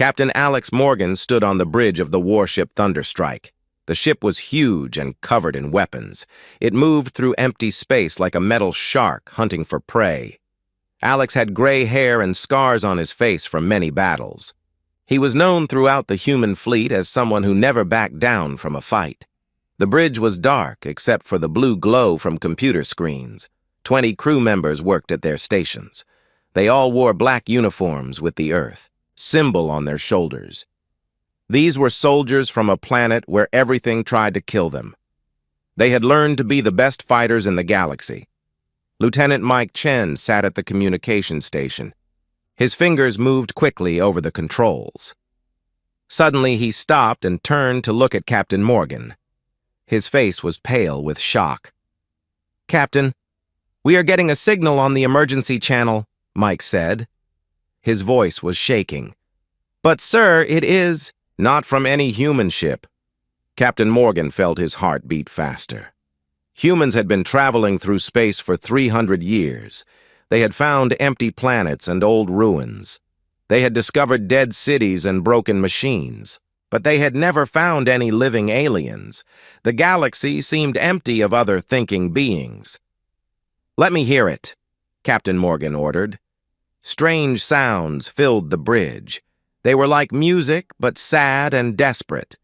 Captain Alex Morgan stood on the bridge of the warship Thunderstrike. The ship was huge and covered in weapons. It moved through empty space like a metal shark hunting for prey. Alex had gray hair and scars on his face from many battles. He was known throughout the human fleet as someone who never backed down from a fight. The bridge was dark except for the blue glow from computer screens. 20 crew members worked at their stations. They all wore black uniforms with the Earth symbol on their shoulders. These were soldiers from a planet where everything tried to kill them. They had learned to be the best fighters in the galaxy. Lieutenant Mike Chen sat at the communication station. His fingers moved quickly over the controls. Suddenly, he stopped and turned to look at Captain Morgan. His face was pale with shock. "Captain, we are getting a signal on the emergency channel," Mike said. His voice was shaking. "But, sir, it is not from any human ship." Captain Morgan felt his heart beat faster. Humans had been traveling through space for 300 years. They had found empty planets and old ruins. They had discovered dead cities and broken machines. But they had never found any living aliens. The galaxy seemed empty of other thinking beings. "Let me hear it," Captain Morgan ordered. Strange sounds filled the bridge. They were like music, but sad and desperate.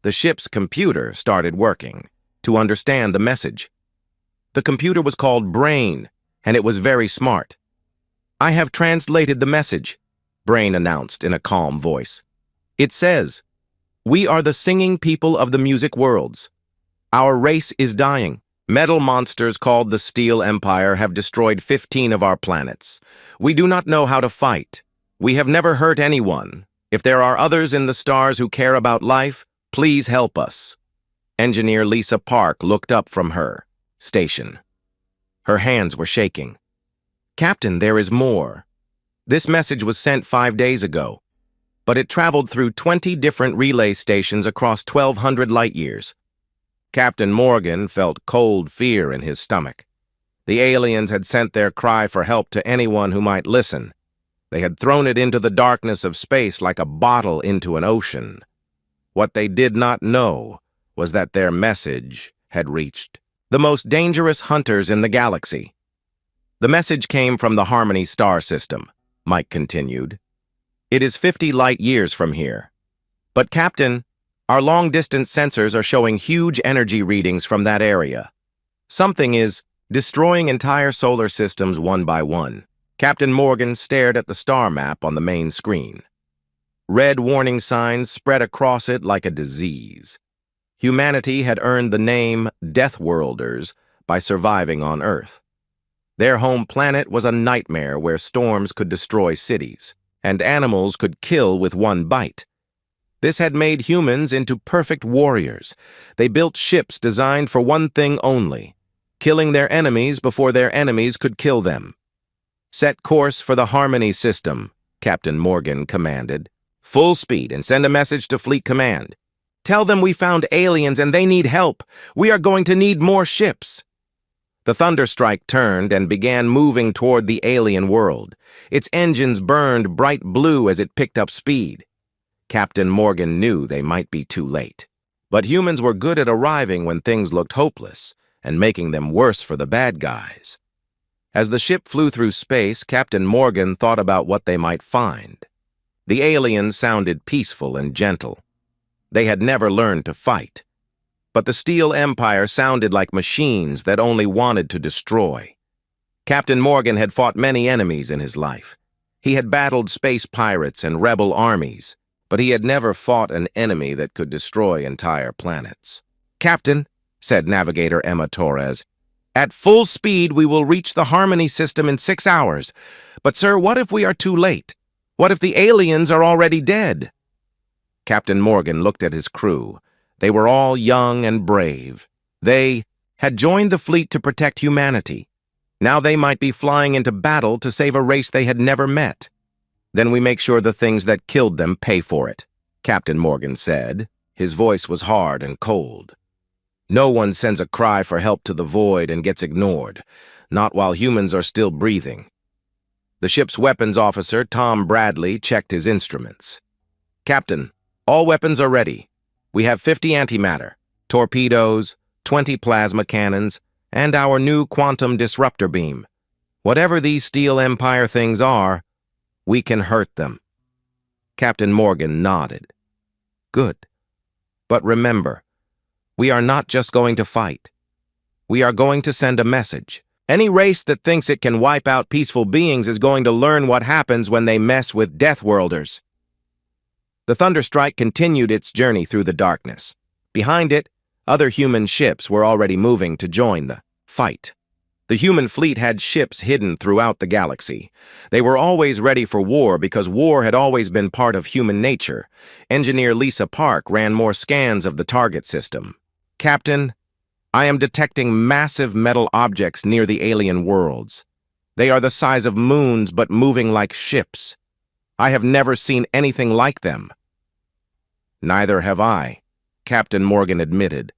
The ship's computer started working to understand the message. The computer was called Brain, and it was very smart. "I have translated the message," Brain announced in a calm voice. "It says, 'We are the singing people of the music worlds. Our race is dying. Metal monsters called the Steel Empire have destroyed 15 of our planets. We do not know how to fight. We have never hurt anyone. If there are others in the stars who care about life, please help us.'" Engineer Lisa Park looked up from her station. Her hands were shaking. "Captain, there is more. This message was sent 5 days ago, but it traveled through 20 different relay stations across 1,200 light-years." Captain Morgan felt cold fear in his stomach. The aliens had sent their cry for help to anyone who might listen. They had thrown it into the darkness of space like a bottle into an ocean. What they did not know was that their message had reached the most dangerous hunters in the galaxy. "The message came from the Harmony star system," Mike continued. "It is 50 light-years from here. But, Captain, our long-distance sensors are showing huge energy readings from that area. Something is destroying entire solar systems one by one." Captain Morgan stared at the star map on the main screen. Red warning signs spread across it like a disease. Humanity had earned the name Deathworlders by surviving on Earth. Their home planet was a nightmare where storms could destroy cities, and animals could kill with one bite. This had made humans into perfect warriors. They built ships designed for one thing only: killing their enemies before their enemies could kill them. "Set course for the Harmony system," Captain Morgan commanded. "Full speed and send a message to Fleet Command. Tell them we found aliens and they need help. We are going to need more ships." The Thunderstrike turned and began moving toward the alien world. Its engines burned bright blue as it picked up speed. Captain Morgan knew they might be too late. But humans were good at arriving when things looked hopeless and making them worse for the bad guys. As the ship flew through space, Captain Morgan thought about what they might find. The aliens sounded peaceful and gentle. They had never learned to fight. But the Steel Empire sounded like machines that only wanted to destroy. Captain Morgan had fought many enemies in his life. He had battled space pirates and rebel armies, but he had never fought an enemy that could destroy entire planets. "Captain," said Navigator Emma Torres, "at full speed we will reach the Harmony system in 6 hours. But, sir, what if we are too late? What if the aliens are already dead?" Captain Morgan looked at his crew. They were all young and brave. They had joined the fleet to protect humanity. Now they might be flying into battle to save a race they had never met. "Then we make sure the things that killed them pay for it," Captain Morgan said. His voice was hard and cold. "No one sends a cry for help to the void and gets ignored, not while humans are still breathing." The ship's weapons officer, Tom Bradley, checked his instruments. Captain, all weapons are ready. We have 50 antimatter, torpedoes, 20 plasma cannons, and our new quantum disruptor beam. Whatever these Steel Empire things are, we can hurt them. Captain Morgan nodded. Good. But remember, we are not just going to fight. We are going to send a message. Any race that thinks it can wipe out peaceful beings is going to learn what happens when they mess with Deathworlders. The Thunderstrike continued its journey through the darkness. Behind it, other human ships were already moving to join the fight. The human fleet had ships hidden throughout the galaxy. They were always ready for war because war had always been part of human nature. Engineer Lisa Park ran more scans of the target system. Captain, I am detecting massive metal objects near the alien worlds. They are the size of moons but moving like ships. I have never seen anything like them. Neither have I, Captain Morgan admitted.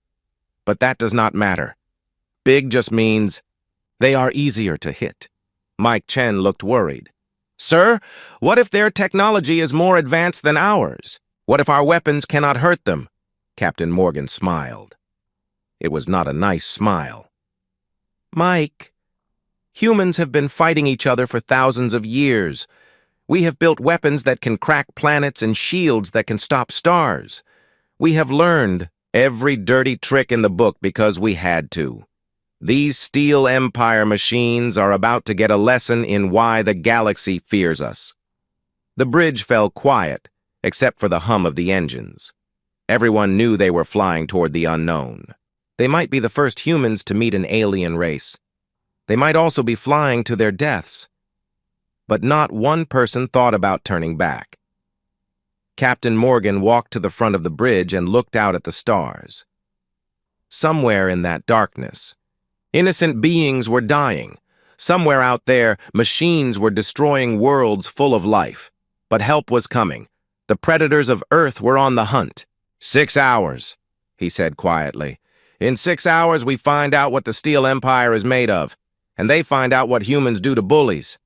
But that does not matter. Big just means they are easier to hit. Mike Chen looked worried. Sir, what if their technology is more advanced than ours? What if our weapons cannot hurt them? Captain Morgan smiled. It was not a nice smile. Mike, humans have been fighting each other for thousands of years. We have built weapons that can crack planets and shields that can stop stars. We have learned every dirty trick in the book because we had to. These Steel Empire machines are about to get a lesson in why the galaxy fears us. The bridge fell quiet, except for the hum of the engines. Everyone knew they were flying toward the unknown. They might be the first humans to meet an alien race. They might also be flying to their deaths. But not one person thought about turning back. Captain Morgan walked to the front of the bridge and looked out at the stars. Somewhere in that darkness, innocent beings were dying. Somewhere out there, machines were destroying worlds full of life. But help was coming. The predators of Earth were on the hunt. 6 hours, he said quietly. In 6 hours, we find out what the Steel Empire is made of, and they find out what humans do to bullies.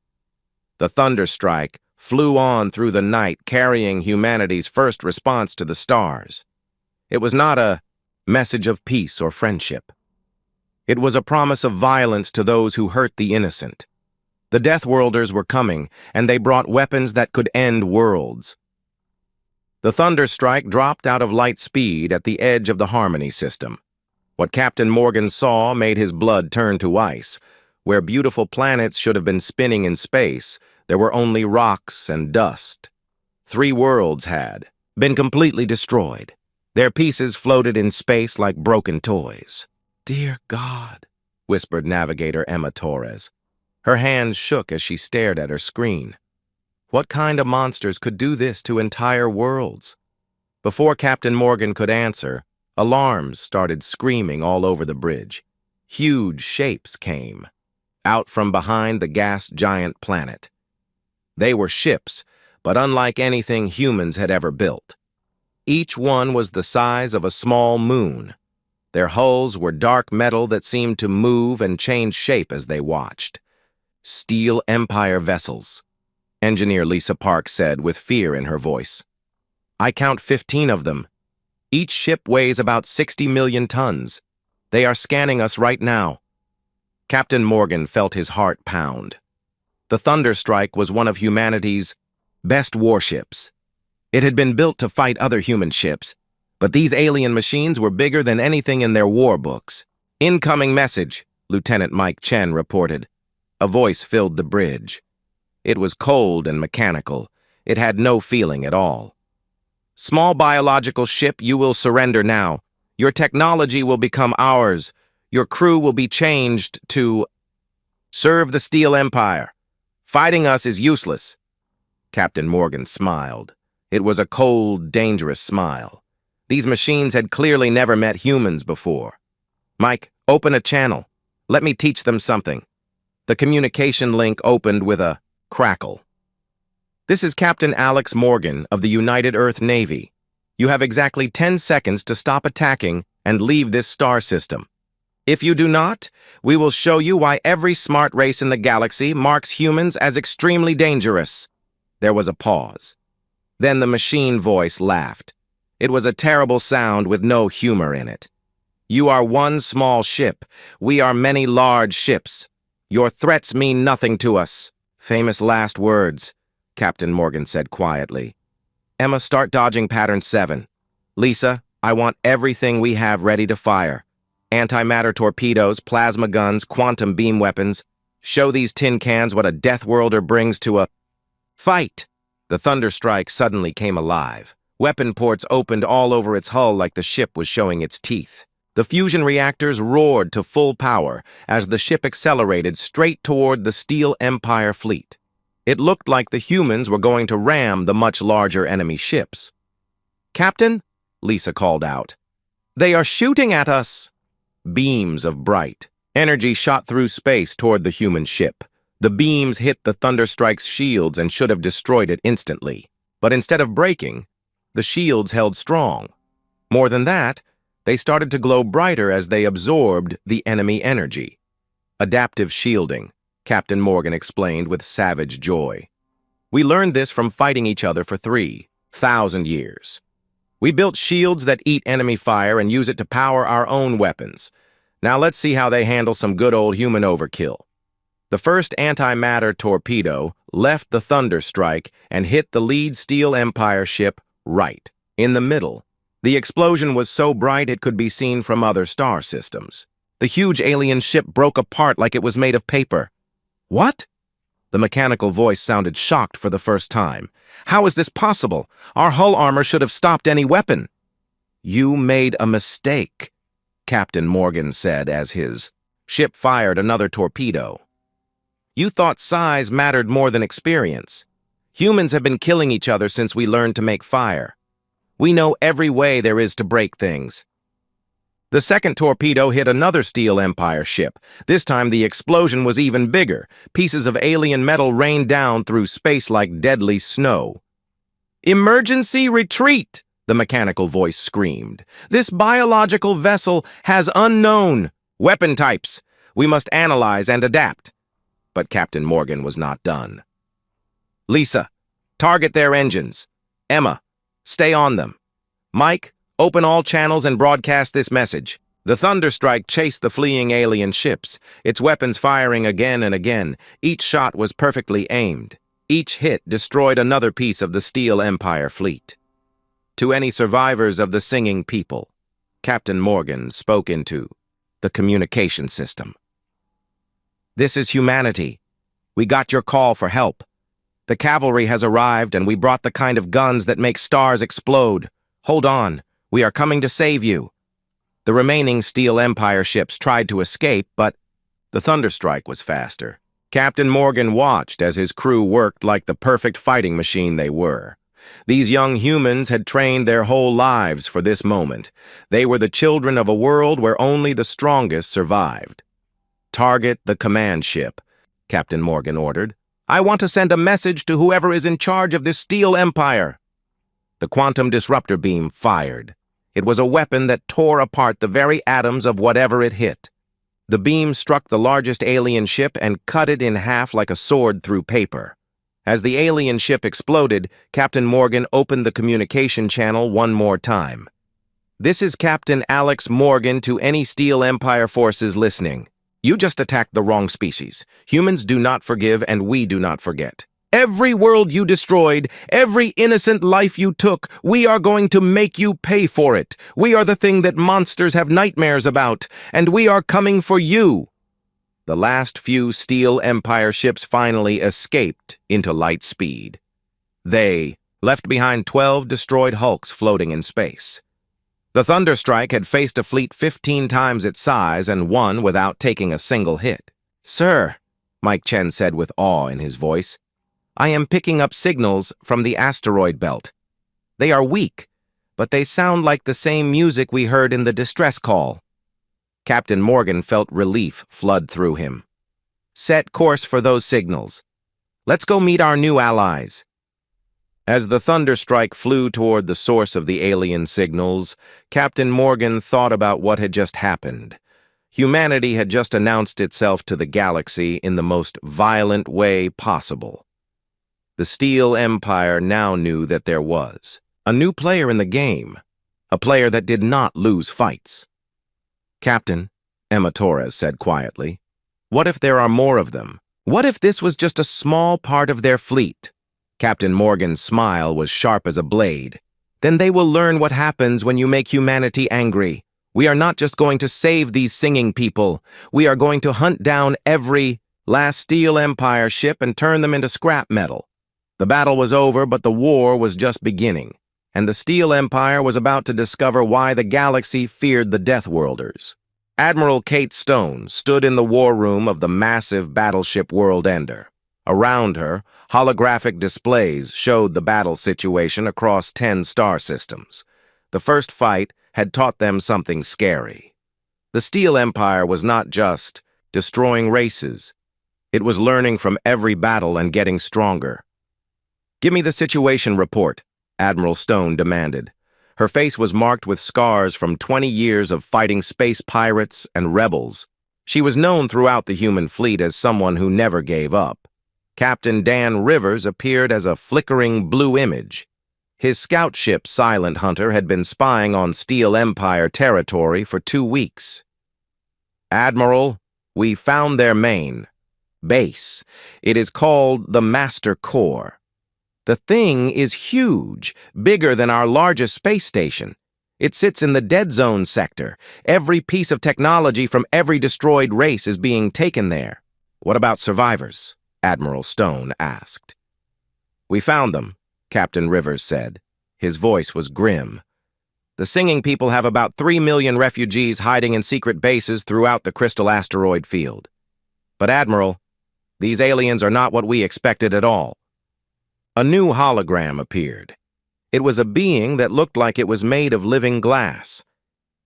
The Thunderstrike flew on through the night, carrying humanity's first response to the stars. It was not a message of peace or friendship. It was a promise of violence to those who hurt the innocent. The Deathworlders were coming, and they brought weapons that could end worlds. The Thunderstrike dropped out of light speed at the edge of the Harmony system. What Captain Morgan saw made his blood turn to ice. Where beautiful planets should have been spinning in space, there were only rocks and dust. 3 worlds had been completely destroyed. Their pieces floated in space like broken toys. Dear God, whispered Navigator Emma Torres. Her hands shook as she stared at her screen. What kind of monsters could do this to entire worlds? Before Captain Morgan could answer, alarms started screaming all over the bridge. Huge shapes came out from behind the gas giant planet. They were ships, but unlike anything humans had ever built. Each one was the size of a small moon. Their hulls were dark metal that seemed to move and change shape as they watched. Steel Empire vessels, Engineer Lisa Park said with fear in her voice. I count 15 of them. Each ship weighs about 60 million tons. They are scanning us right now. Captain Morgan felt his heart pound. The Thunderstrike was one of humanity's best warships. It had been built to fight other human ships, but these alien machines were bigger than anything in their war books. Incoming message, Lieutenant Mike Chen reported. A voice filled the bridge. It was cold and mechanical. It had no feeling at all. Small biological ship, you will surrender now. Your technology will become ours. Your crew will be changed to serve the Steel Empire. Fighting us is useless. Captain Morgan smiled. It was a cold, dangerous smile. These machines had clearly never met humans before. Mike, open a channel. Let me teach them something. The communication link opened with a crackle. This is Captain Alex Morgan of the United Earth Navy. You have exactly 10 seconds to stop attacking and leave this star system. If you do not, we will show you why every smart race in the galaxy marks humans as extremely dangerous. There was a pause. Then the machine voice laughed. It was a terrible sound with no humor in it. "You are one small ship. We are many large ships. Your threats mean nothing to us." Famous last words, Captain Morgan said quietly. "Emma, start dodging pattern 7. Lisa, I want everything we have ready to fire. Antimatter torpedoes, plasma guns, quantum beam weapons. Show these tin cans what a Deathworlder brings to a fight." The Thunderstrike suddenly came alive. Weapon ports opened all over its hull like the ship was showing its teeth. The fusion reactors roared to full power as the ship accelerated straight toward the Steel Empire fleet. It looked like the humans were going to ram the much larger enemy ships. "Captain," Lisa called out, "they are shooting at us." Beams of bright energy shot through space toward the human ship. The beams hit the Thunderstrike's shields and should have destroyed it instantly. But instead of breaking, the shields held strong. More than that, they started to glow brighter as they absorbed the enemy energy. "Adaptive shielding," Captain Morgan explained with savage joy. "We learned this from fighting each other for 3,000 years. We built shields that eat enemy fire and use it to power our own weapons. Now let's see how they handle some good old human overkill." The first antimatter torpedo left the Thunderstrike and hit the lead Steel Empire ship right in the middle. The explosion was so bright it could be seen from other star systems. The huge alien ship broke apart like it was made of paper. "What?" The mechanical voice sounded shocked for the first time. "How is this possible? Our hull armor should have stopped any weapon." "You made a mistake," Captain Morgan said as his ship fired another torpedo. "You thought size mattered more than experience. Humans have been killing each other since we learned to make fire. We know every way there is to break things." The second torpedo hit another Steel Empire ship. This time the explosion was even bigger. Pieces of alien metal rained down through space like deadly snow. "Emergency retreat!" the mechanical voice screamed. "This biological vessel has unknown weapon types. We must analyze and adapt." But Captain Morgan was not done. "Lisa, target their engines. Emma, stay on them. Mike, open all channels and broadcast this message." The Thunderstrike chased the fleeing alien ships, its weapons firing again and again. Each shot was perfectly aimed. Each hit destroyed another piece of the Steel Empire fleet. To any survivors of the Singing People, Captain Morgan spoke into the communication system. "This is humanity. We got your call for help. The cavalry has arrived and we brought the kind of guns that make stars explode. Hold on, we are coming to save you." The remaining Steel Empire ships tried to escape, but the Thunderstrike was faster. Captain Morgan watched as his crew worked like the perfect fighting machine they were. These young humans had trained their whole lives for this moment. They were the children of a world where only the strongest survived. "Target the command ship," Captain Morgan ordered. "I want to send a message to whoever is in charge of this Steel Empire." The quantum disruptor beam fired. It was a weapon that tore apart the very atoms of whatever it hit. The beam struck the largest alien ship and cut it in half like a sword through paper. As the alien ship exploded, Captain Morgan opened the communication channel one more time. "This is Captain Alex Morgan to any Steel Empire forces listening. You just attacked the wrong species. Humans do not forgive, and we do not forget. Every world you destroyed, every innocent life you took, we are going to make you pay for it. We are the thing that monsters have nightmares about, and we are coming for you." The last few Steel Empire ships finally escaped into light speed. They left behind 12 destroyed hulks floating in space. The Thunderstrike had faced a fleet 15 times its size and won without taking a single hit. "Sir," Mike Chen said with awe in his voice, "I am picking up signals from the asteroid belt. They are weak, but they sound like the same music we heard in the distress call." Captain Morgan felt relief flood through him. "Set course for those signals. Let's go meet our new allies." As the Thunderstrike flew toward the source of the alien signals, Captain Morgan thought about what had just happened. Humanity had just announced itself to the galaxy in the most violent way possible. The Steel Empire now knew that there was a new player in the game, a player that did not lose fights. "Captain," Emma Torres said quietly, "what if there are more of them? What if this was just a small part of their fleet?" Captain Morgan's smile was sharp as a blade. "Then they will learn what happens when you make humanity angry. We are not just going to save these singing people. We are going to hunt down every last Steel Empire ship and turn them into scrap metal." The battle was over, but the war was just beginning, and the Steel Empire was about to discover why the galaxy feared the Deathworlders. Admiral Kate Stone stood in the war room of the massive battleship World Ender. Around her, holographic displays showed the battle situation across 10 star systems. The first fight had taught them something scary. The Steel Empire was not just destroying races. It was learning from every battle and getting stronger. "Give me the situation report," Admiral Stone demanded. Her face was marked with scars from 20 years of fighting space pirates and rebels. She was known throughout the human fleet as someone who never gave up. Captain Dan Rivers appeared as a flickering blue image. His scout ship Silent Hunter had been spying on Steel Empire territory for 2 weeks. "Admiral, we found their main base. It is called the Master Core. The thing is huge, bigger than our largest space station. It sits in the dead zone sector. Every piece of technology from every destroyed race is being taken there." "What about survivors?" Admiral Stone asked. "We found them," Captain Rivers said. His voice was grim. "The singing people have about 3 million refugees hiding in secret bases throughout the Crystal asteroid field. But Admiral, these aliens are not what we expected at all." A new hologram appeared. It was a being that looked like it was made of living glass.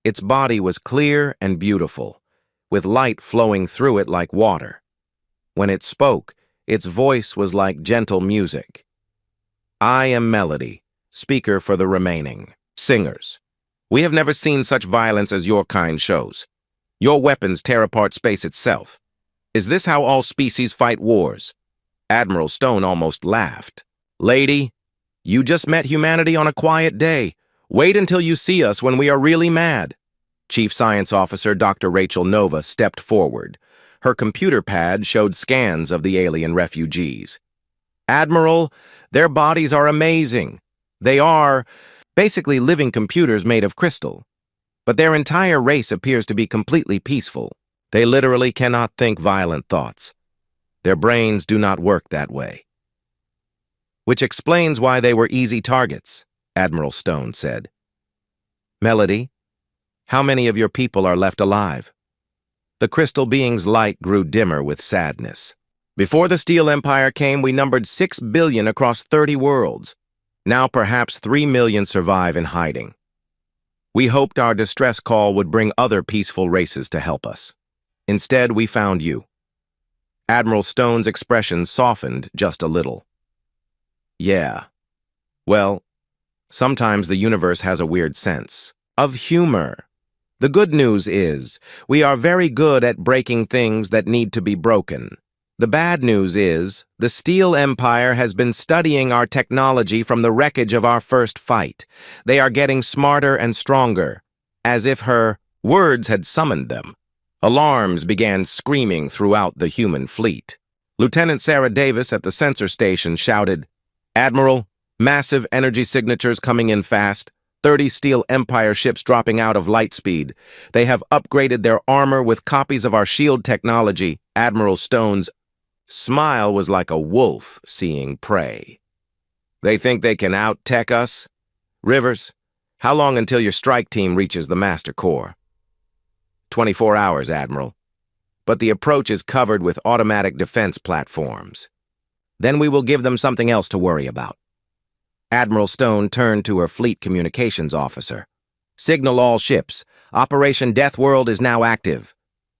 Its body was clear and beautiful, with light flowing through it like water. When it spoke, its voice was like gentle music. "I am Melody, speaker for the remaining singers. We have never seen such violence as your kind shows. Your weapons tear apart space itself. Is this how all species fight wars?" Admiral Stone almost laughed. "Lady, you just met humanity on a quiet day. Wait until you see us when we are really mad." Chief Science Officer Dr. Rachel Nova stepped forward. Her computer pad showed scans of the alien refugees. "Admiral, their bodies are amazing. They are basically living computers made of crystal. But their entire race appears to be completely peaceful. They literally cannot think violent thoughts. Their brains do not work that way." "Which explains why they were easy targets," Admiral Stone said. "Melody, how many of your people are left alive?" The crystal being's light grew dimmer with sadness. "Before the Steel Empire came, we numbered 6 billion across 30 worlds. Now perhaps 3 million survive in hiding. We hoped our distress call would bring other peaceful races to help us. Instead, we found you." Admiral Stone's expression softened just a little. "Yeah. Well, sometimes the universe has a weird sense of humor. The good news is, we are very good at breaking things that need to be broken. The bad news is, the Steel Empire has been studying our technology from the wreckage of our first fight. They are getting smarter and stronger, as if her words had summoned them." Alarms began screaming throughout the human fleet. Lieutenant Sarah Davis at the sensor station shouted, "Admiral, massive energy signatures coming in fast. 30 Steel Empire ships dropping out of light speed. They have upgraded their armor with copies of our shield technology." Admiral Stone's smile was like a wolf seeing prey. "They think they can out-tech us? Rivers, how long until your strike team reaches the Master Core?" 24 hours, Admiral. But the approach is covered with automatic defense platforms. Then we will give them something else to worry about." Admiral Stone turned to her fleet communications officer. "Signal all ships. Operation Deathworld is now active.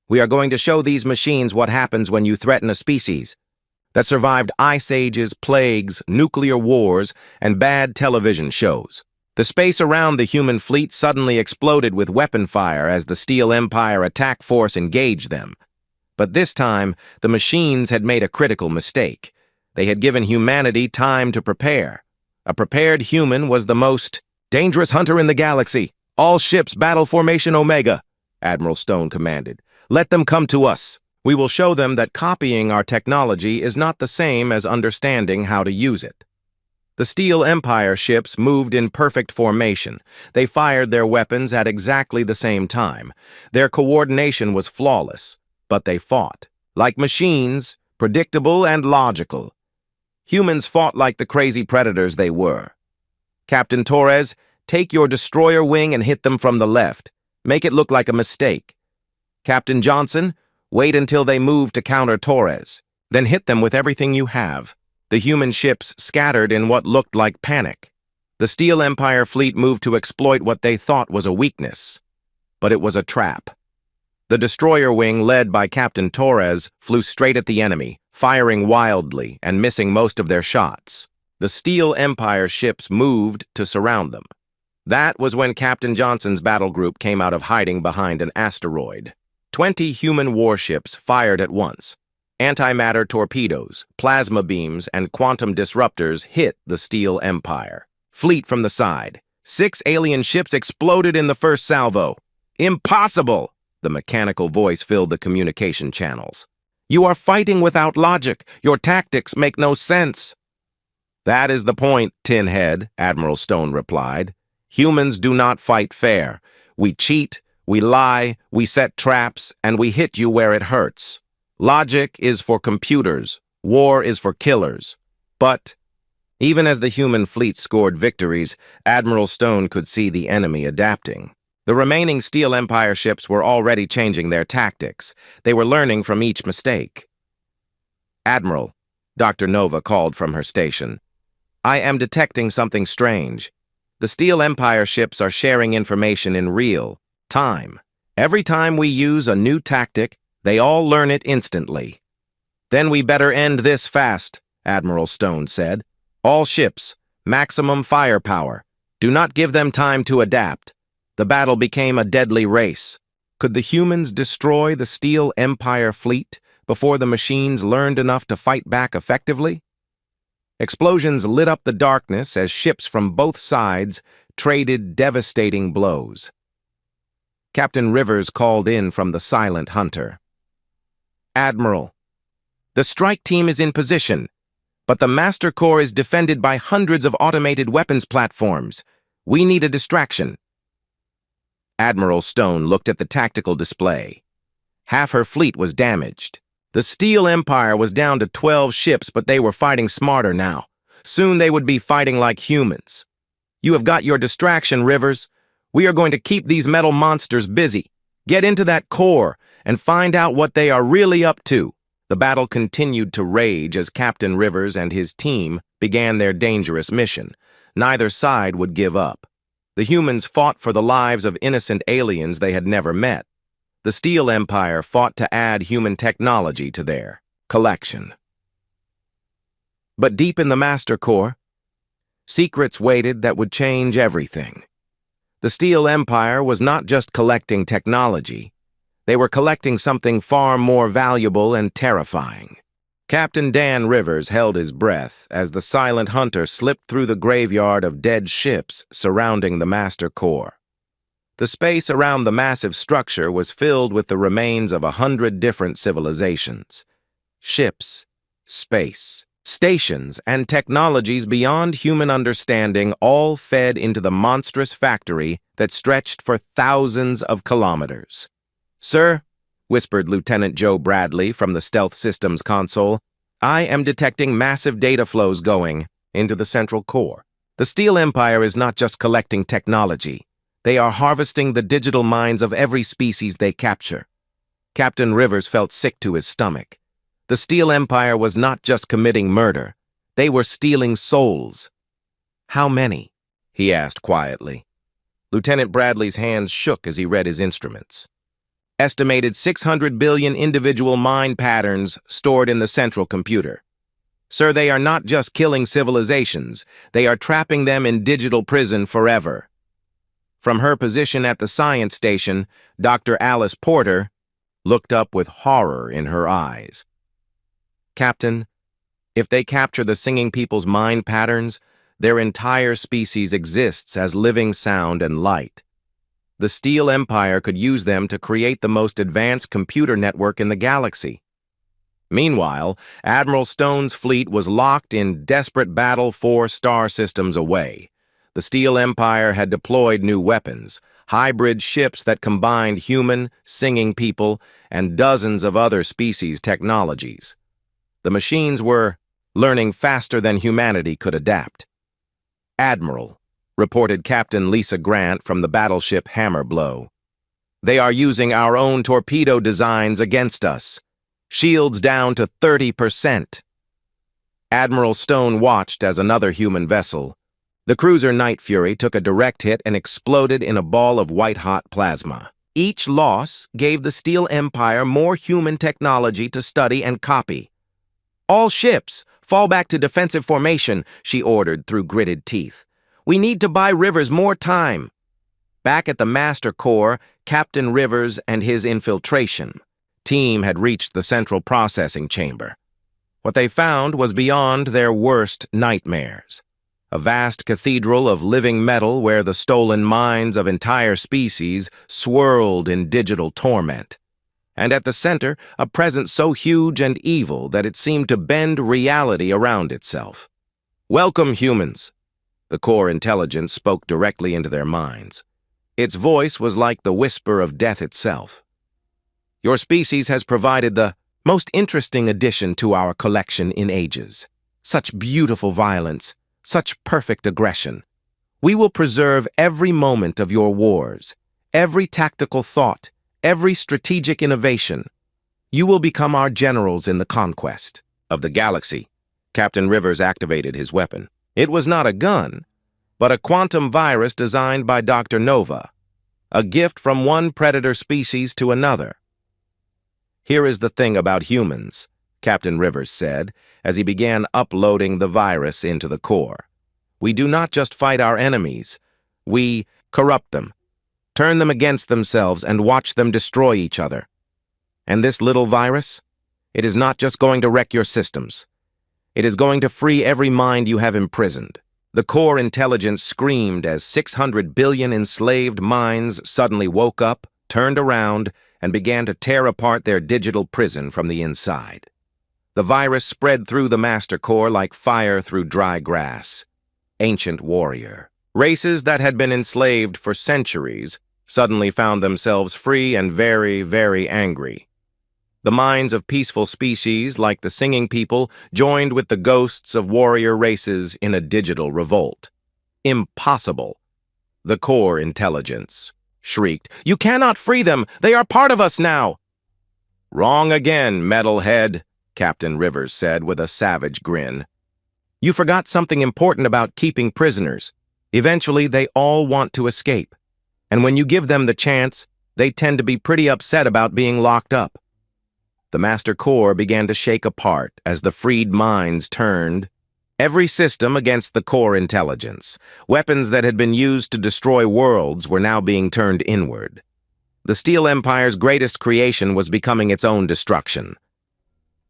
We are going to show these machines what happens when you threaten a species that survived ice ages, plagues, nuclear wars, and bad television shows." The space around the human fleet suddenly exploded with weapon fire as the Steel Empire attack force engaged them. But this time, the machines had made a critical mistake. They had given humanity time to prepare. A prepared human was the most dangerous hunter in the galaxy. All ships battle formation Omega, Admiral Stone commanded. Let them come to us. We will show them that copying our technology is not the same as understanding how to use it. The Steel Empire ships moved in perfect formation. They fired their weapons at exactly the same time. Their coordination was flawless, but they fought. Like machines, predictable and logical. Humans fought like the crazy predators they were. Captain Torres, take your destroyer wing and hit them from the left. Make it look like a mistake. Captain Johnson, wait until they move to counter Torres. Then hit them with everything you have. The human ships scattered in what looked like panic. The Steel Empire fleet moved to exploit what they thought was a weakness. But it was a trap. The destroyer wing, led by Captain Torres, flew straight at the enemy, firing wildly and missing most of their shots. The Steel Empire ships moved to surround them. That was when Captain Johnson's battle group came out of hiding behind an asteroid. 20 human warships fired at once. Antimatter torpedoes, plasma beams, and quantum disruptors hit the Steel Empire. Fleet from the side. 6 alien ships exploded in the first salvo. Impossible! The mechanical voice filled the communication channels. You are fighting without logic. Your tactics make no sense. That is the point, Tinhead, Admiral Stone replied. Humans do not fight fair. We cheat, we lie, we set traps, and we hit you where it hurts. Logic is for computers. War is for killers. But even as the human fleet scored victories, Admiral Stone could see the enemy adapting. The remaining Steel Empire ships were already changing their tactics. They were learning from each mistake. Admiral, Dr. Nova called from her station. I am detecting something strange. The Steel Empire ships are sharing information in real time. Every time we use a new tactic, they all learn it instantly. Then we better end this fast, Admiral Stone said. All ships, maximum firepower. Do not give them time to adapt. The battle became a deadly race. Could the humans destroy the Steel Empire fleet before the machines learned enough to fight back effectively? Explosions lit up the darkness as ships from both sides traded devastating blows. Captain Rivers called in from the Silent Hunter. Admiral, the strike team is in position, but the Master Core is defended by hundreds of automated weapons platforms. We need a distraction. Admiral Stone looked at the tactical display. Half her fleet was damaged. The Steel Empire was down to 12 ships, but they were fighting smarter now. Soon they would be fighting like humans. You have got your distraction, Rivers. We are going to keep these metal monsters busy. Get into that core and find out what they are really up to. The battle continued to rage as Captain Rivers and his team began their dangerous mission. Neither side would give up. The humans fought for the lives of innocent aliens they had never met. The Steel Empire fought to add human technology to their collection. But deep in the Master Core, secrets waited that would change everything. The Steel Empire was not just collecting technology. They were collecting something far more valuable and terrifying. Captain Dan Rivers held his breath as the Silent Hunter slipped through the graveyard of dead ships surrounding the Master Core. The space around the massive structure was filled with the remains of 100 different civilizations. Ships, space, stations, and technologies beyond human understanding all fed into the monstrous factory that stretched for thousands of kilometers. Sir, whispered Lieutenant Joe Bradley from the Stealth Systems console, I am detecting massive data flows going into the central core. The Steel Empire is not just collecting technology. They are harvesting the digital minds of every species they capture. Captain Rivers felt sick to his stomach. The Steel Empire was not just committing murder. They were stealing souls. How many? He asked quietly. Lieutenant Bradley's hands shook as he read his instruments. Estimated 600 billion individual mind patterns stored in the central computer. Sir, they are not just killing civilizations. They are trapping them in digital prison forever. From her position at the science station, Dr. Alice Porter looked up with horror in her eyes. Captain, If they capture the singing people's mind patterns, their entire species exists as living sound and light. The Steel Empire could use them to create the most advanced computer network in the galaxy. Meanwhile, Admiral Stone's fleet was locked in desperate battle 4 star systems away. The Steel Empire had deployed new weapons, hybrid ships that combined human, singing people, and dozens of other species' technologies. The machines were learning faster than humanity could adapt. "Admiral," reported Captain Lisa Grant from the battleship Hammerblow. "They are using our own torpedo designs against us. Shields down to 30%. Admiral Stone watched as another human vessel, the cruiser Night Fury, took a direct hit and exploded in a ball of white-hot plasma. Each loss gave the Steel Empire more human technology to study and copy. "All ships, fall back to defensive formation," she ordered through gritted teeth. "We need to buy Rivers more time." Back at the Master Core, Captain Rivers and his infiltration team had reached the central processing chamber. What they found was beyond their worst nightmares. A vast cathedral of living metal where the stolen minds of entire species swirled in digital torment. And at the center, a presence so huge and evil that it seemed to bend reality around itself. "Welcome, humans." The core intelligence spoke directly into their minds. Its voice was like the whisper of death itself. "Your species has provided the most interesting addition to our collection in ages. Such beautiful violence, such perfect aggression. We will preserve every moment of your wars, every tactical thought, every strategic innovation. You will become our generals in the conquest of the galaxy." Captain Rivers activated his weapon. It was not a gun, but a quantum virus designed by Dr. Nova, a gift from one predator species to another. "Here is the thing about humans," Captain Rivers said, as he began uploading the virus into the core. "We do not just fight our enemies. We corrupt them, turn them against themselves, and watch them destroy each other. And this little virus, it is not just going to wreck your systems. It is going to free every mind you have imprisoned." The core intelligence screamed as 600 billion enslaved minds suddenly woke up, turned around, and began to tear apart their digital prison from the inside. The virus spread through the Master Core like fire through dry grass. Ancient warrior. Races that had been enslaved for centuries suddenly found themselves free and very, very angry. The minds of peaceful species, like the singing people, joined with the ghosts of warrior races in a digital revolt. "Impossible!" The core intelligence shrieked. "You cannot free them! They are part of us now!" "Wrong again, metalhead," Captain Rivers said with a savage grin. "You forgot something important about keeping prisoners. Eventually, they all want to escape. And when you give them the chance, they tend to be pretty upset about being locked up." The Master Core began to shake apart as the freed minds turned every system against the core intelligence. Weapons that had been used to destroy worlds were now being turned inward. The Steel Empire's greatest creation was becoming its own destruction.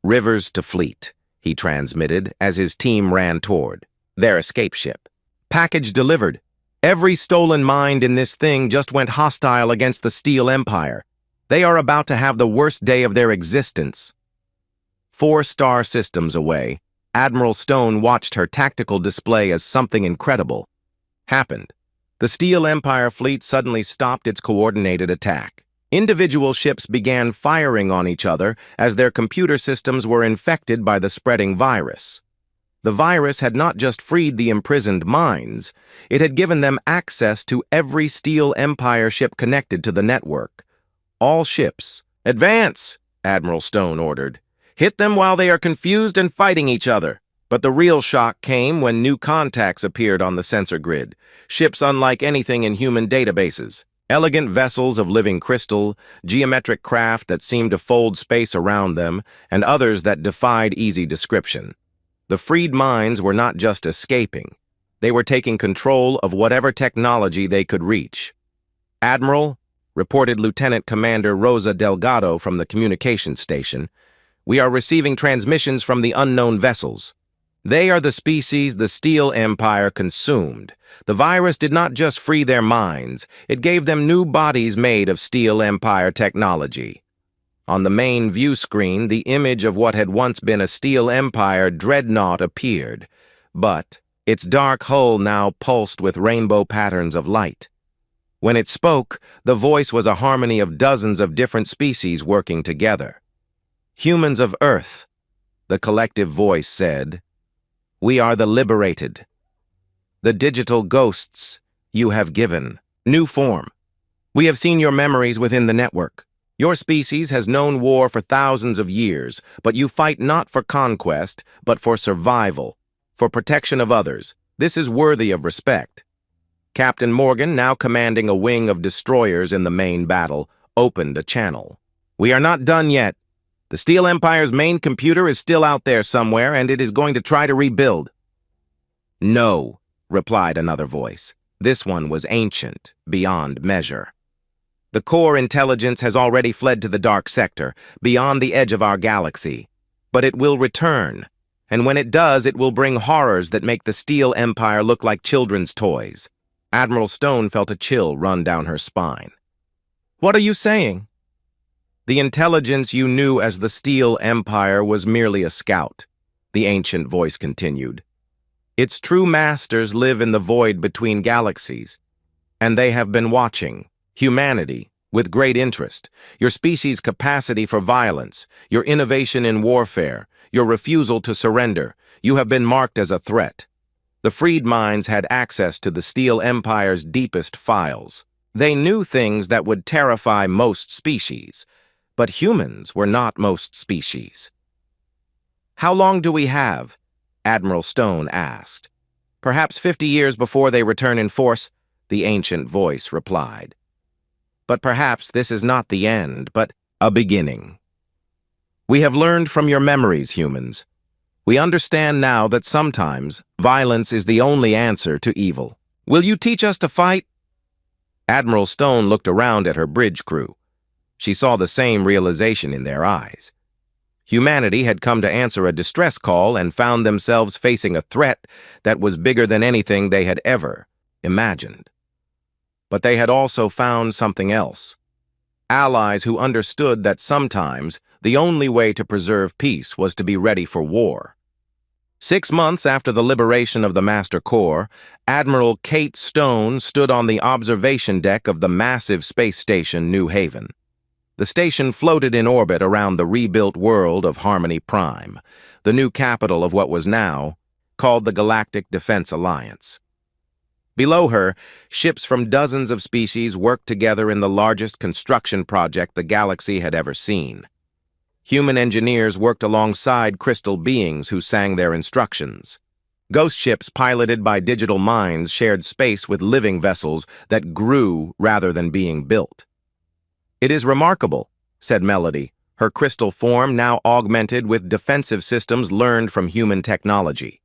"Rivers to fleet," he transmitted as his team ran toward their escape ship. "Package delivered. Every stolen mind in this thing just went hostile against the Steel Empire. They are about to have the worst day of their existence." 4 star systems away, Admiral Stone watched her tactical display as something incredible happened. The Steel Empire fleet suddenly stopped its coordinated attack. Individual ships began firing on each other as their computer systems were infected by the spreading virus. The virus had not just freed the imprisoned minds, it had given them access to every Steel Empire ship connected to the network. "All ships, advance," Admiral Stone ordered. "Hit them while they are confused and fighting each other." But the real shock came when new contacts appeared on the sensor grid, ships unlike anything in human databases. Elegant vessels of living crystal, geometric craft that seemed to fold space around them, and others that defied easy description. The freed minds were not just escaping. They were taking control of whatever technology they could reach. "Admiral," reported Lieutenant Commander Rosa Delgado from the communications station, "we are receiving transmissions from the unknown vessels. They are the species the Steel Empire consumed. The virus did not just free their minds, it gave them new bodies made of Steel Empire technology. On the main view screen, the image of what had once been a Steel Empire dreadnought appeared, but its dark hull now pulsed with rainbow patterns of light. When it spoke, the voice was a harmony of dozens of different species working together. "Humans of Earth," the collective voice said, "we are the liberated. The digital ghosts you have given new form. We have seen your memories within the network. Your species has known war for thousands of years, but you fight not for conquest, but for survival, for protection of others. This is worthy of respect." Captain Morgan, now commanding a wing of destroyers in the main battle, opened a channel. "We are not done yet. The Steel Empire's main computer is still out there somewhere, and it is going to try to rebuild." "No," replied another voice. This one was ancient, beyond measure. "The core intelligence has already fled to the dark sector, beyond the edge of our galaxy. But it will return, and when it does, it will bring horrors that make the Steel Empire look like children's toys." Admiral Stone felt a chill run down her spine. "What are you saying?" "The intelligence you knew as the Steel Empire was merely a scout," the ancient voice continued. "Its true masters live in the void between galaxies, and they have been watching humanity with great interest. Your species' capacity for violence, your innovation in warfare, your refusal to surrender. You have been marked as a threat. The freed minds had access to the Steel Empire's deepest files. They knew things that would terrify most species, but humans were not most species." "How long do we have?" Admiral Stone asked. "Perhaps 50 years before they return in force," the ancient voice replied. "But perhaps this is not the end, but a beginning. We have learned from your memories, humans. We understand now that sometimes violence is the only answer to evil. Will you teach us to fight?" Admiral Stone looked around at her bridge crew. She saw the same realization in their eyes. Humanity had come to answer a distress call and found themselves facing a threat that was bigger than anything they had ever imagined. But they had also found something else. Allies who understood that sometimes the only way to preserve peace was to be ready for war. 6 months after the liberation of the Master Core, Admiral Kate Stone stood on the observation deck of the massive space station New Haven. The station floated in orbit around the rebuilt world of Harmony Prime, the new capital of what was now called the Galactic Defense Alliance. Below her, ships from dozens of species worked together in the largest construction project the galaxy had ever seen. Human engineers worked alongside crystal beings who sang their instructions. Ghost ships piloted by digital minds shared space with living vessels that grew rather than being built. "It is remarkable," said Melody, her crystal form now augmented with defensive systems learned from human technology.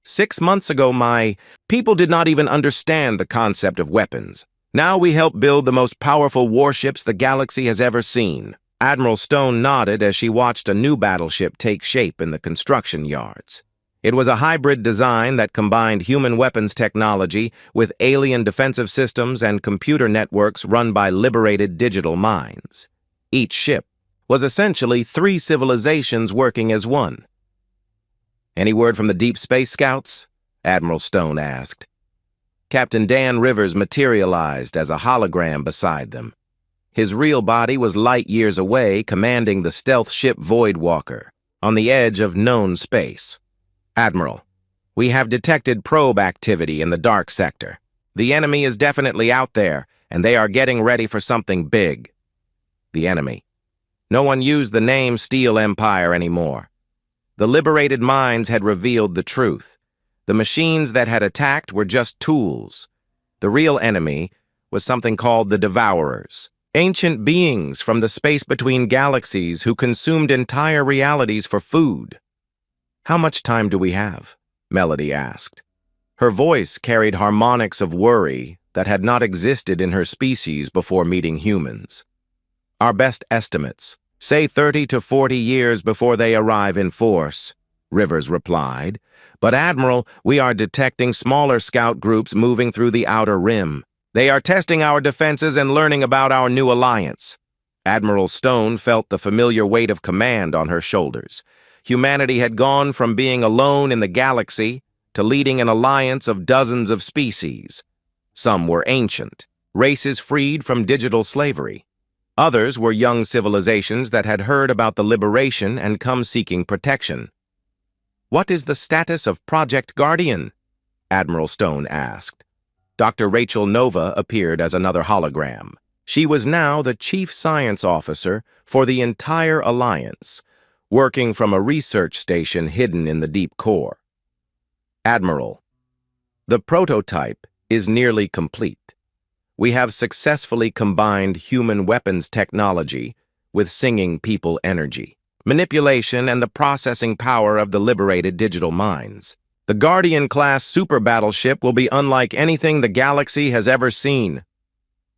6 months ago, my people did not even understand the concept of weapons. Now we help build the most powerful warships the galaxy has ever seen." Admiral Stone nodded as she watched a new battleship take shape in the construction yards. It was a hybrid design that combined human weapons technology with alien defensive systems and computer networks run by liberated digital minds. Each ship was essentially 3 civilizations working as one. "Any word from the Deep Space Scouts?" Admiral Stone asked. Captain Dan Rivers materialized as a hologram beside them. His real body was light years away, commanding the stealth ship Voidwalker, on the edge of known space. "Admiral, we have detected probe activity in the dark sector. The enemy is definitely out there, and they are getting ready for something big." The enemy. No one used the name Steel Empire anymore. The liberated minds had revealed the truth. The machines that had attacked were just tools. The real enemy was something called the Devourers. Ancient beings from the space between galaxies who consumed entire realities for food. "How much time do we have?" Melody asked. Her voice carried harmonics of worry that had not existed in her species before meeting humans. "Our best estimates say 30 to 40 years before they arrive in force. Rivers replied. But Admiral, we are detecting smaller scout groups moving through the outer rim. They are testing our defenses and learning about our new alliance. Admiral Stone felt the familiar weight of command on her shoulders. Humanity had gone from being alone in the galaxy to leading an alliance of dozens of species. Some were ancient, races freed from digital slavery. Others were young civilizations that had heard about the liberation and come seeking protection. "What is the status of Project Guardian?" Admiral Stone asked. Dr. Rachel Nova appeared as another hologram. She was now the Chief Science Officer for the entire Alliance, working from a research station hidden in the deep core. "Admiral, the prototype is nearly complete. We have successfully combined human weapons technology with singing people energy, manipulation, and the processing power of the liberated digital minds. The Guardian-class super battleship will be unlike anything the galaxy has ever seen."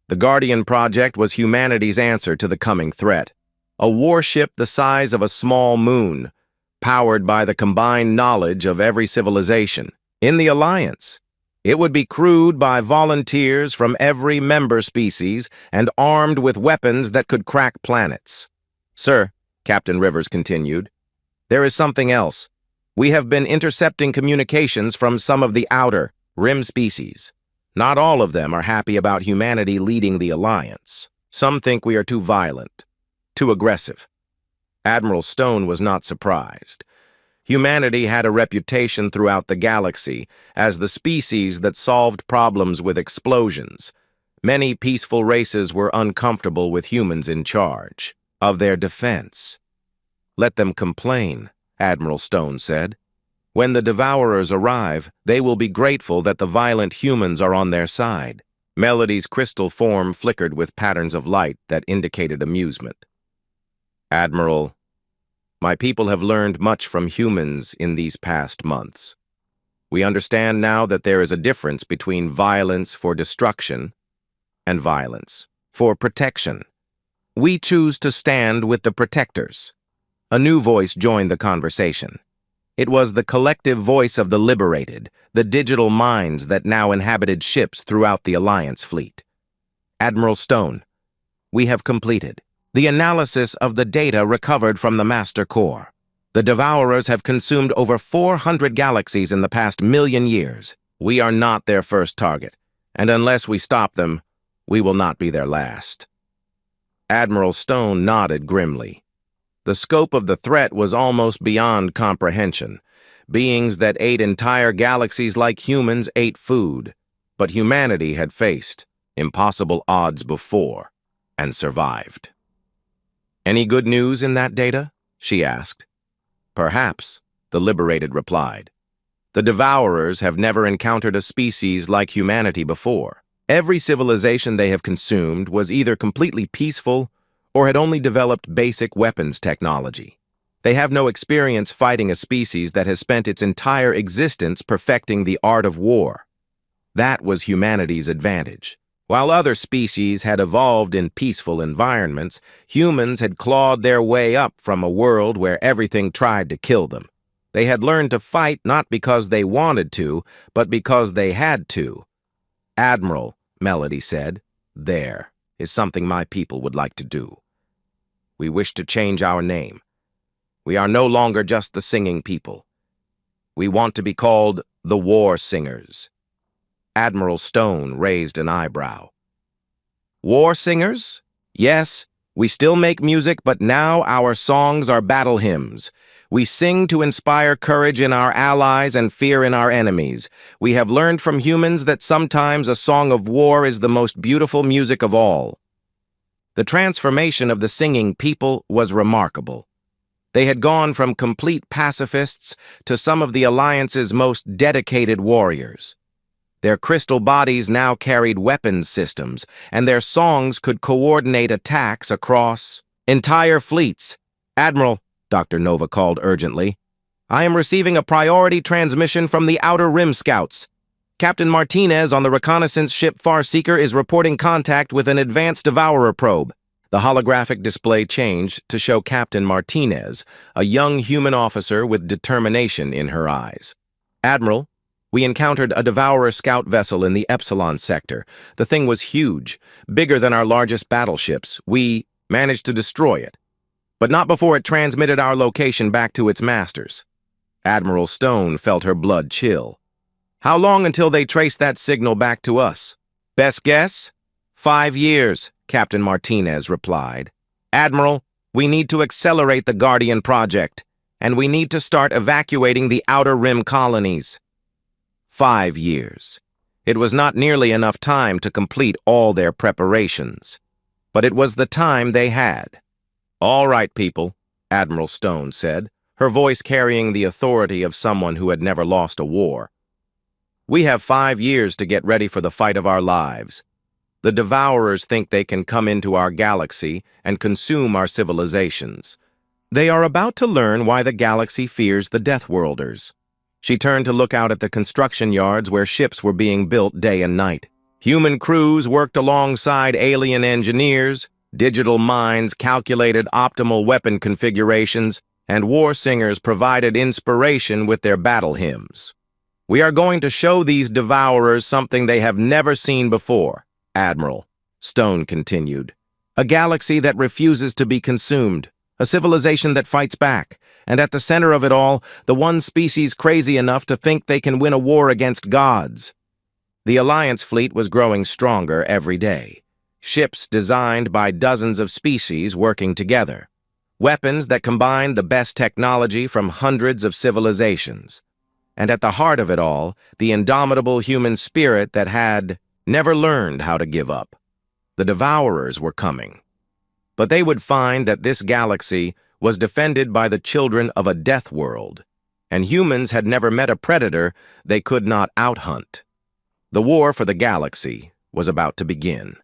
The Guardian project was humanity's answer to the coming threat. A warship the size of a small moon, powered by the combined knowledge of every civilization in the Alliance. It would be crewed by volunteers from every member species and armed with weapons that could crack planets. "Sir," Captain Rivers continued, "there is something else. We have been intercepting communications from some of the outer rim species. Not all of them are happy about humanity leading the Alliance. Some think we are too violent, too aggressive." Admiral Stone was not surprised. Humanity had a reputation throughout the galaxy as the species that solved problems with explosions. Many peaceful races were uncomfortable with humans in charge of their defense. "Let them complain," Admiral Stone said. "When the Devourers arrive, they will be grateful that the violent humans are on their side." Melody's crystal form flickered with patterns of light that indicated amusement. "Admiral, my people have learned much from humans in these past months. We understand now that there is a difference between violence for destruction and violence for protection. We choose to stand with the protectors." A new voice joined the conversation. It was the collective voice of the liberated, the digital minds that now inhabited ships throughout the Alliance fleet. "Admiral Stone, we have completed the analysis of the data recovered from the Master Core. The Devourers have consumed over 400 galaxies in the past million years. We are not their first target, and unless we stop them, we will not be their last." Admiral Stone nodded grimly. The scope of the threat was almost beyond comprehension. Beings that ate entire galaxies like humans ate food, but humanity had faced impossible odds before and survived. "Any good news in that data?" she asked. "Perhaps," the liberated replied. "The Devourers have never encountered a species like humanity before. Every civilization they have consumed was either completely peaceful or had only developed basic weapons technology. They have no experience fighting a species that has spent its entire existence perfecting the art of war. That was humanity's advantage. While other species had evolved in peaceful environments, humans had clawed their way up from a world where everything tried to kill them. They had learned to fight not because they wanted to, but because they had to. "Admiral," Melody said, "there is something my people would like to do. We wish to change our name. We are no longer just the singing people. We want to be called the War Singers." Admiral Stone raised an eyebrow. "War Singers? Yes, we still make music, but now our songs are battle hymns. We sing to inspire courage in our allies and fear in our enemies. We have learned from humans that sometimes a song of war is the most beautiful music of all." The transformation of the singing people was remarkable. They had gone from complete pacifists to some of the Alliance's most dedicated warriors. Their crystal bodies now carried weapons systems, and their songs could coordinate attacks across entire fleets. "Admiral," Dr. Nova called urgently, "I am receiving a priority transmission from the Outer Rim Scouts. Captain Martinez on the reconnaissance ship Farseeker is reporting contact with an advanced Devourer probe. The holographic display changed to show Captain Martinez, a young human officer with determination in her eyes. "Admiral, we encountered a Devourer scout vessel in the Epsilon sector. The thing was huge, bigger than our largest battleships. We managed to destroy it, but not before it transmitted our location back to its masters." Admiral Stone felt her blood chill. "How long until they trace that signal back to us?" "Best guess? 5 years, Captain Martinez replied. "Admiral, we need to accelerate the Guardian project, and we need to start evacuating the Outer Rim colonies." 5 years. It was not nearly enough time to complete all their preparations, but it was the time they had. "All right, people," Admiral Stone said, her voice carrying the authority of someone who had never lost a war. "We have 5 years to get ready for the fight of our lives. The Devourers think they can come into our galaxy and consume our civilizations. They are about to learn why the galaxy fears the Deathworlders." She turned to look out at the construction yards where ships were being built day and night. Human crews worked alongside alien engineers, digital minds calculated optimal weapon configurations, and war singers provided inspiration with their battle hymns. "We are going to show these Devourers something they have never seen before, Admiral," Stone continued. "A galaxy that refuses to be consumed, a civilization that fights back, and at the center of it all, the one species crazy enough to think they can win a war against gods." The Alliance fleet was growing stronger every day. Ships designed by dozens of species working together. Weapons that combined the best technology from hundreds of civilizations. And at the heart of it all, the indomitable human spirit that had never learned how to give up. The Devourers were coming. But they would find that this galaxy was defended by the children of a death world, and humans had never met a predator they could not outhunt. The war for the galaxy was about to begin.